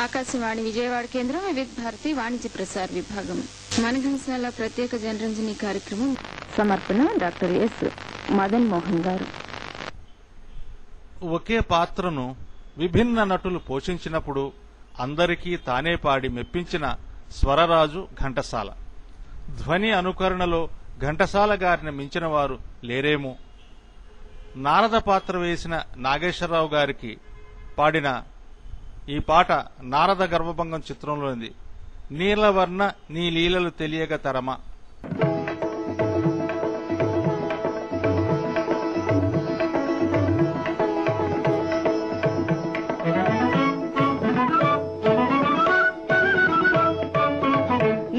ఆకాశవాణి విజయవాడ కేంద్రం, వివిధ భారతి వాణిజ్య ప్రసార విభాగం. మనఘంసాల ప్రత్యేక జనరంజని కార్యక్రమం. సమర్పణ డాక్టర్ ఎస్ మదన్ మోహన్ గారు. ఒకే పాత్రను విభిన్న నటులు పోషించినప్పుడు అందరికీ తానే పాడి మెప్పించిన స్వరరాజు ఘంటసాల. ధ్వని అనుకరణలో ఘంటసాల గారిని మించిన వారు లేరేమో. నారద పాత్ర వేసిన నాగేశ్వరరావు గారికి పాడిన ఈ పాట నారద గర్వభంగం చిత్రంలోనిది. నీలవర్ణ నీ లీలలు తెలియగ తరమా.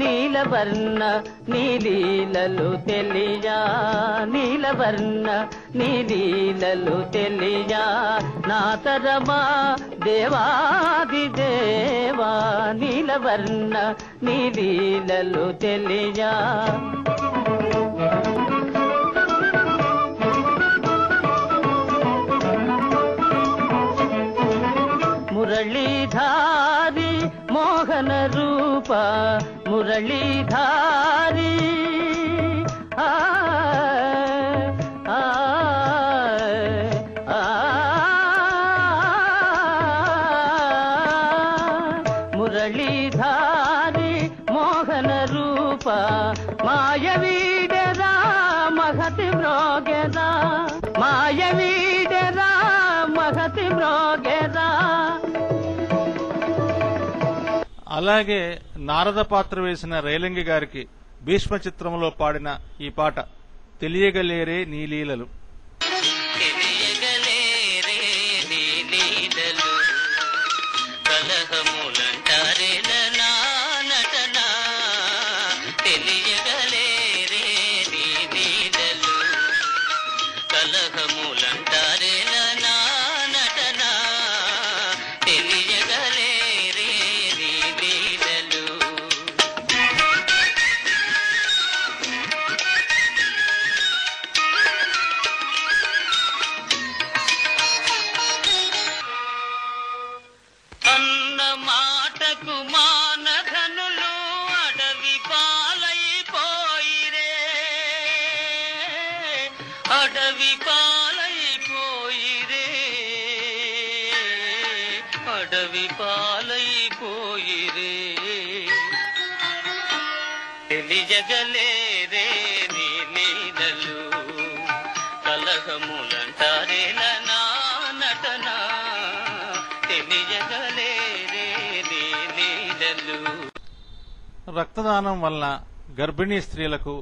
నీలవర్ణ నీలీలలు తెలియా, నీలవర్ణ నీలీలలు తెలియా, నా తరమా దేవాది దేవా, నీలవర్ణ నీలీలలు తెలియా. మురళీధారి మోహన రూప మురళీధారి, ఆ ఆ ఆ మురళీధారి మోహన రూప, మాయవీడరా మహతి మ్రోగెరా, మాయవీడరా మహతి మ్రోగెరా. అలాగే నారద పాత్ర వేసిన రేలంగి గారికి భీష్మ చిత్రంలో పాడిన ఈ పాట తెలియగలేరే నీలీలలు. అడవి పాలైపోయిరే, అడవి పాలైపోయిరే, తెలియగలేరే నీ లీలలు, కలహములంటారే నా నటన, తెలియగలేరే నీ లీలలు. రక్తదానం వల్ల గర్భిణీ స్త్రీలకు,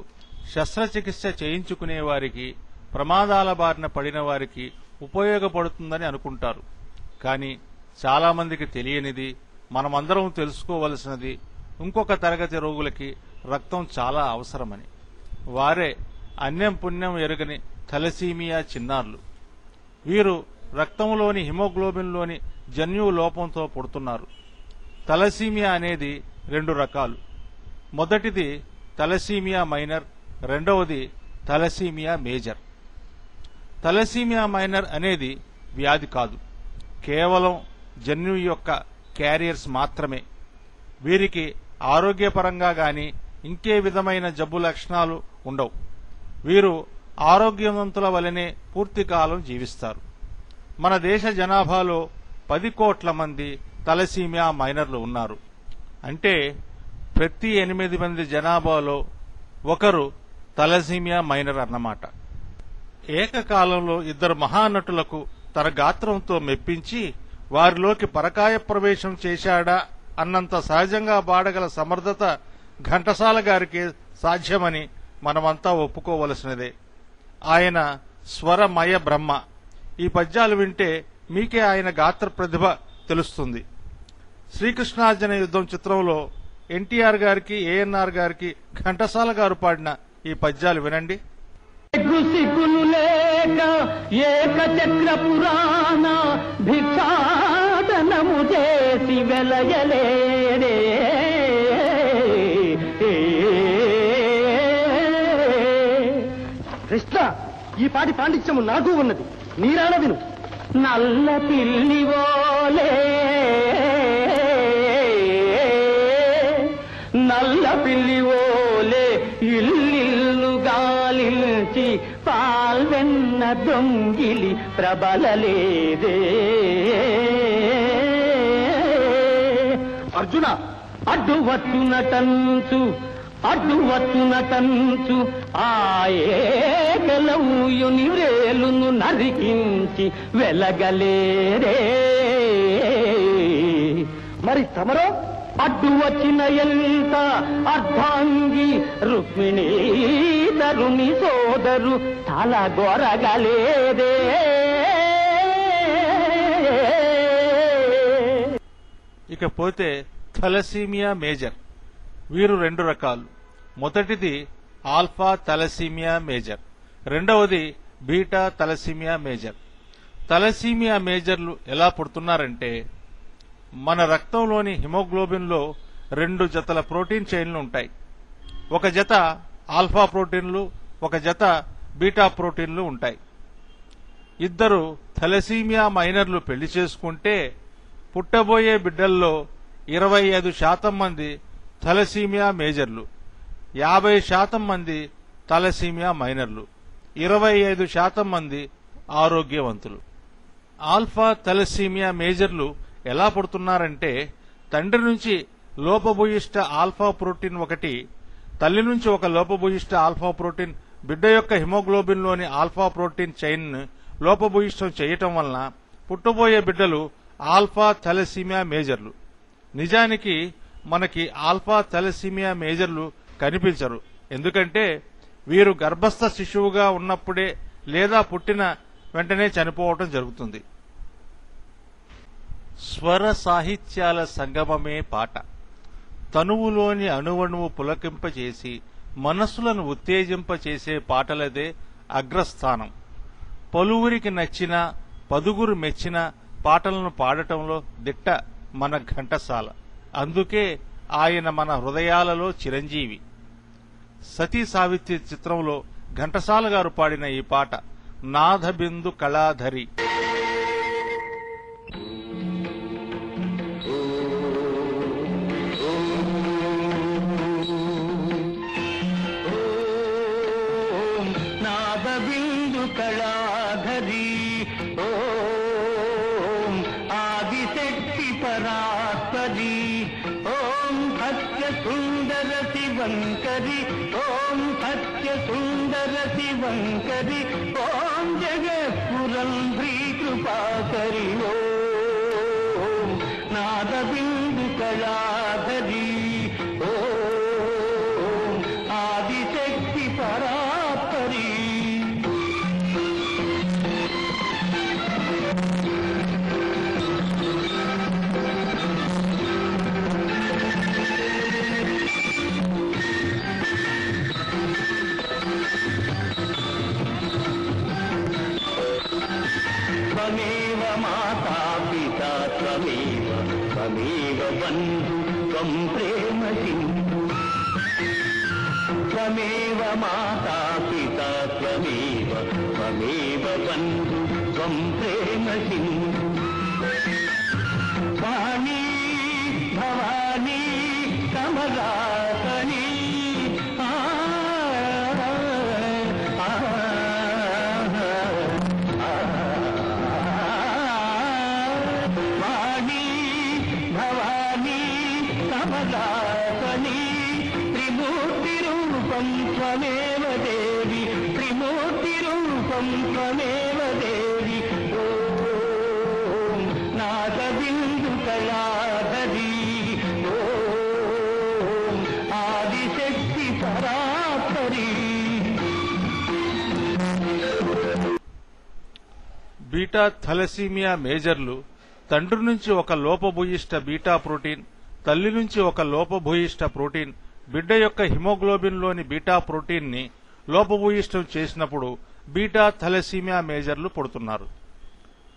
శస్త్రచికిత్స చేయించుకునే వారికి, ప్రమాదాల బారిన పడిన వారికి ఉపయోగపడుతుందని అనుకుంటారు. కానీ చాలా మందికి తెలియనిది, మనమందరం తెలుసుకోవలసినది ఇంకొక తరగతి రోగులకి రక్తం చాలా అవసరమని. వారే అన్యం పుణ్యం ఎరుగని థలసీమియా చిన్నారులు. వీరు రక్తంలోని హిమోగ్లోబిన్లోని జన్యు లోపంతో పుడుతున్నారు. థలసీమియా అనేది 2 రకాలు. మొదటిది థలసీమియా మైనర్, రెండవది థలసీమియా మేజర్. థలసీమియా మైనర్ అనేది వ్యాధి కాదు, కేవలం జన్యు యొక్క క్యారియర్స్ మాత్రమే. వీరికి ఆరోగ్యపరంగా గాని ఇంకే విధమైన జబ్బు లక్షణాలు ఉండవు. వీరు ఆరోగ్యవంతుల వలనే పూర్తి కాలం జీవిస్తారు. మన దేశ జనాభాలో 10 కోట్ల మంది థలసీమియా మైనర్లు ఉన్నారు. అంటే ప్రతి 8 మంది జనాభాలో ఒకరు థలసీమియా మైనర్ అన్నమాట. ఏకకాలంలో 2 మహానటులకు తన గాత్రంతో మెప్పించి వారిలోకి పరకాయ ప్రవేశం చేశాడా అన్నంత సహజంగా పాడగల సమర్థత ఘంటసాల గారికి సాధ్యమని మనమంతా ఒప్పుకోవలసినదే. ఆయన స్వరమయ బ్రహ్మ. ఈ పద్యాలు వింటే మీకే ఆయన గాత్ర ప్రతిభ తెలుస్తుంది. శ్రీకృష్ణార్జున యుద్ధం చిత్రంలో ఎన్టీఆర్ గారికి, ఏఎన్ఆర్ గారికి ఘంటసాల గారు పాడిన ఈ పద్యాలు వినండి. సిగ్గులు లేక ఏకచక్ర పురాణ భిక్షాటనము చేసి వెలయలేరే, కృష్ణ, ఈ పాటి పాండిత్యము నాకు ఉన్నది, నీరాన విను. నల్ల పిల్లివోలే పిల్లి ఓలే ఇల్లిల్లు గాలించి పాల్వెన్న దొంగిలి ప్రబలలేదే. అర్జున, అడ్డు వచ్చునటంచు ఆయేకలవుయుని రేలును నరికించి వెలగలేరే. మరి తమరో? అడ్డు వచ్చిన ఎంత అర్ధాంగి రుక్మిణీ తరుని సోదరు చాలా గోరగలేదే. ఇకపోతే థలసీమియా మేజర్. వీరు 2 రకాలు. మొదటిది ఆల్ఫా థలసీమియా మేజర్, రెండవది బీటా థలసీమియా మేజర్. థలసీమియా మేజర్లు ఎలా పుడుతున్నారంటే, మన రక్తంలోని హిమోగ్లోబిన్లో 2 జతల ప్రోటీన్ చైన్లు ఉంటాయి. ఒక జత ఆల్ఫా ప్రోటీన్లు, ఒక జత బీటా ప్రోటీన్లు ఉంటాయి. ఇద్దరు థలసీమియా మైనర్లు పెళ్లి చేసుకుంటే పుట్టబోయే బిడ్డల్లో 25% మంది థలసీమియా మేజర్లు, 50% మంది థలసీమియా మైనర్లు, 25% మంది ఆరోగ్యవంతులు. ఆల్ఫా థలసీమియా మేజర్లు ఎలా పుడుతున్నారంటే, తండ్రి నుంచి లోపభూయిష్ట ఆల్ఫా ప్రోటీన్ ఒకటి, తల్లి నుంచి ఒక లోపభూయిష్ట ఆల్ఫా ప్రోటీన్ బిడ్డ యొక్క హిమోగ్లోబిన్లోని ఆల్ఫా ప్రోటీన్ చైన్ లోపభూయిష్టం చేయటం వలన పుట్టబోయే బిడ్డలు ఆల్ఫా థలసీమియా మేజర్లు. నిజానికి మనకి ఆల్ఫా థలసీమియా మేజర్లు కనిపించరు. ఎందుకంటే వీరు గర్భస్థ శిశువుగా ఉన్నప్పుడే లేదా పుట్టిన వెంటనే చనిపోవటం జరుగుతుంది. స్వర సాహిత్యాల సంగమమే పాట. తనువులోని అణువణువు పులకింపచేసి మనస్సులను ఉత్తేజింపచేసే పాటలదే అగ్రస్థానం. పలువురికి నచ్చిన, పదుగురు మెచ్చిన పాటలను పాడటంలో దిట్ట మన ఘంటసాల. అందుకే ఆయన మన హృదయాలలో చిరంజీవి. సతీ సావిత్రి చిత్రంలో ఘంటసాల గారు పాడిన ఈ పాట నాథబిందు కళాధరి. నాదబిందు కళాధరి ఓం ఆదిశక్తి పరాత్పరి ఓం సత్య సుందర శివంకరి ఓం సత్య సుందర శివంకరి ఓం జగత్పురంధ్రీ కృపాకరి ఓం నాదబిందు కళాధరి ఓం ఆదిశక్తి పరాత్పరి. త్వమేవ మాతా పితా త్వమేవ బంధు త్వం ప్రేమ సింధు. త్వమేవ మాతా పితా త్వమేవ బంధు త్వం ప్రేమ సింధు. వాణీ భవానీ కమలాసనీ వాణీ భవానీ కమలాసనీ త్రిమూర్తి రూపం త్వమేవ దేవి త్రిమూర్తి రూపం త్వమేవ దేవి ఓం నాదబిందు కళాధరి ఓం ఆదిశక్తి పరాత్పరి. బీటా థలసీమియా మేజర్లు తండ్రి నుంచి ఒక లోపభూయిష్ట బీటా ప్రోటీన్, తల్లి నుంచి ఒక లోపభూయిష్ట ప్రోటీన్ బిడ్డ యొక్క హిమోగ్లోబిన్లోని బీటా ప్రోటీన్ ని లోపభూయిష్టం చేసినప్పుడు బీటా థలసీమియా మేజర్లు పుడుతున్నారు.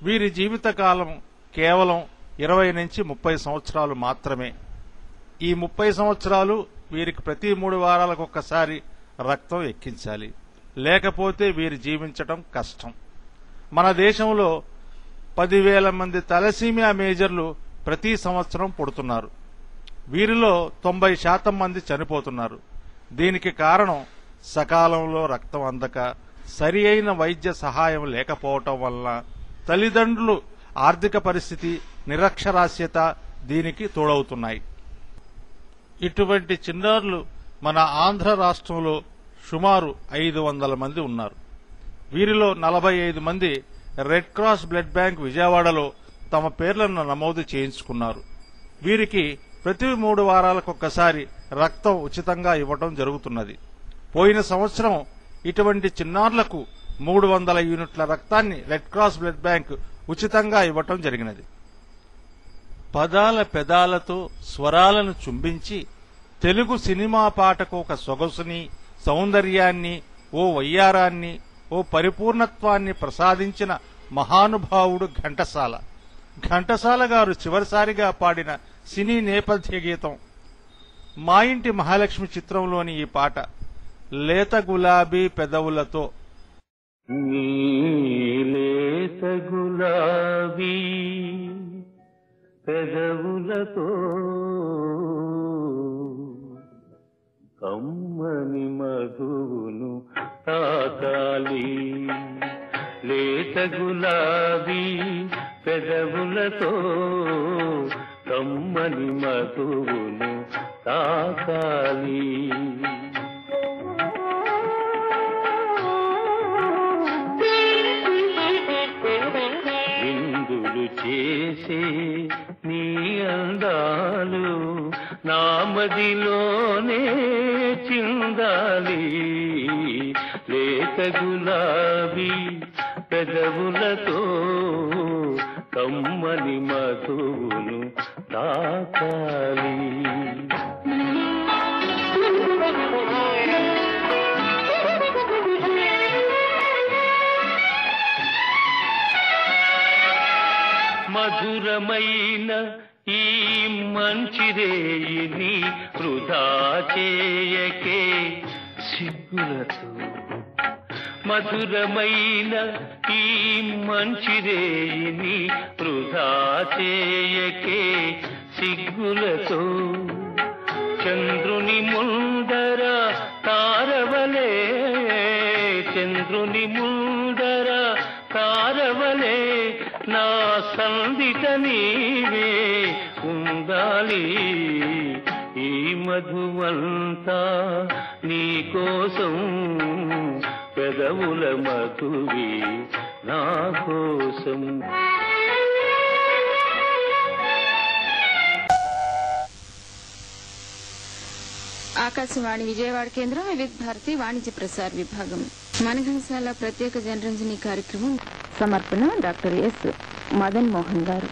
వీరి జీవితకాలం కేవలం 20 నుంచి 30 సంవత్సరాలు మాత్రమే. ఈ 30 సంవత్సరాలు వీరికి ప్రతి 3 వారాలకొక్కసారి రక్తం ఎక్కించాలి, లేకపోతే వీరు జీవించటం కష్టం. మన దేశంలో 10,000 మంది థలసీమియా మేజర్లు ప్రతి సంవత్సరం పుడుతున్నారు. వీరిలో 90% మంది చనిపోతున్నారు. దీనికి కారణం సకాలంలో రక్తం అందక, సరి అయిన వైద్య సహాయం లేకపోవటం వలన తల్లిదండ్రులు ఆర్థిక పరిస్థితి, నిరక్షరాస్యత దీనికి తోడవుతున్నాయి. ఇటువంటి చిన్నారులు మన ఆంధ్ర రాష్ట్రంలో సుమారు 500 మంది ఉన్నారు. వీరిలో 45 మంది రెడ్ క్రాస్ బ్లడ్ బ్యాంక్ విజయవాడలో తమ పేర్లను నమోదు చేయించుకున్నారు. వీరికి ప్రతి 3 వారాలకొక్కసారి రక్తం ఉచితంగా ఇవ్వటం జరుగుతున్నది. పోయిన సంవత్సరం ఇటువంటి చిన్నారులకు 300 యూనిట్ల రక్తాన్ని రెడ్ క్రాస్ బ్లడ్ బ్యాంక్ ఉచితంగా ఇవ్వటం జరిగినది. పదాల పెదాలతో స్వరాలను చుంబించి తెలుగు సినిమా పాటకు ఒక సొగసుని, సౌందర్యాన్ని, ఓ వయ్యారాన్ని, ఓ పరిపూర్ణత్వాన్ని ప్రసాదించిన మహానుభావుడు ఘంటసాల. ఘంటసాల గారు చివరిసారిగా పాడిన సినీ నేపథ్య గీతం మా ఇంటి మహాలక్ష్మి చిత్రంలోని ఈ పాట లేత గులాబీ పెదవులతో. లేత గులాబీ పెదవులతో కమ్మని మధువును తాకాలి. లేత గులాబీ పెదవులతో కమ్మని మధువును తాకాలి. విందులు చేసే నీ అందాలు నామదిలోనే చిందాలి. లేత గులాబీ పెదవులతో కమ్మని మధువును తాకాలి. మధురమైన ఈ మంచిరేయిని వృధా చేయకే సిగ్గులతో. మధురమైన ఈ మంచిరేయిని వృధా చేయకే సిగ్గులతో. చంద్రుని ముందర తారవలే, చంద్రుని ముందర తారవలే నా సందిట నీవే ఉండాలి. ఈ మధువంతా నీ కోసం, పెదవుల మధువి నా కోసం. ఆకాశవాణి విజయవాడ కేంద్రం, వివిధ భారతి వాణిజ్య ప్రసార విభాగం. మనఘంసాల ప్రత్యేక జనరంజని కార్యక్రమం. సమర్పణ డాక్టర్ ఎస్ మదన్ మోహన్ గారు.